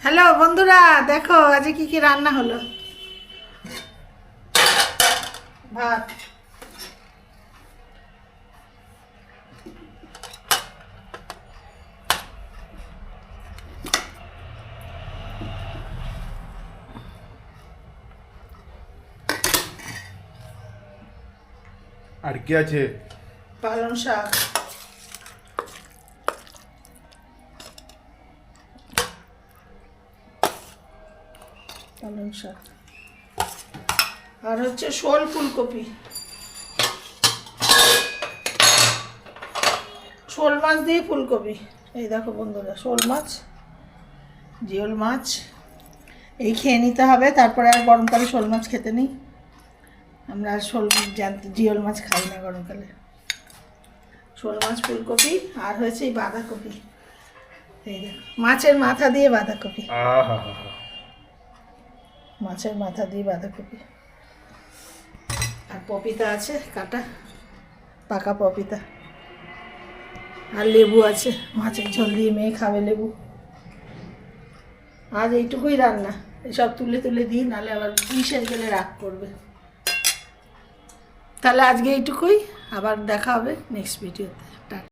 Hello বন্ধুরা, দেখো আজ কি কি রান্না হলো। ভাত, আর কি আছে? পালং শাক, পালং শাক আর হচ্ছে শোল ফুলকপি, শোল মাছ দিয়ে ফুলকপি। এই দেখো বন্ধুরা, শোল মাছ, জিওল মাছ এই খেয়ে নিতে হবে, তারপরে আর গরমকালে শোল মাছ খেতে নেই। আমরা আর জিওল মাছ খাই না গরমকালে। শোল মাছ, ফুলকপি আর হয়েছে এই বাঁধাকপি। এই দেখো, মাছের মাথা দিয়ে বাঁধাকপি, মাছের মাথা দিয়ে বাঁধাকপি। আর পপিতা আছে কাটা, পাকা পপিতা। আর লেবু আছে, মাছের ঝোল দিয়ে মেয়ে খাবে লেবু। আজ এইটুকুই রান্না, এসব তুলে তুলে দিই, নাহলে আবার পুলিশের গেলে রাগ করবে। তাহলে আজকে এইটুকুই, আবার দেখা হবে নেক্সট ভিডিওতে।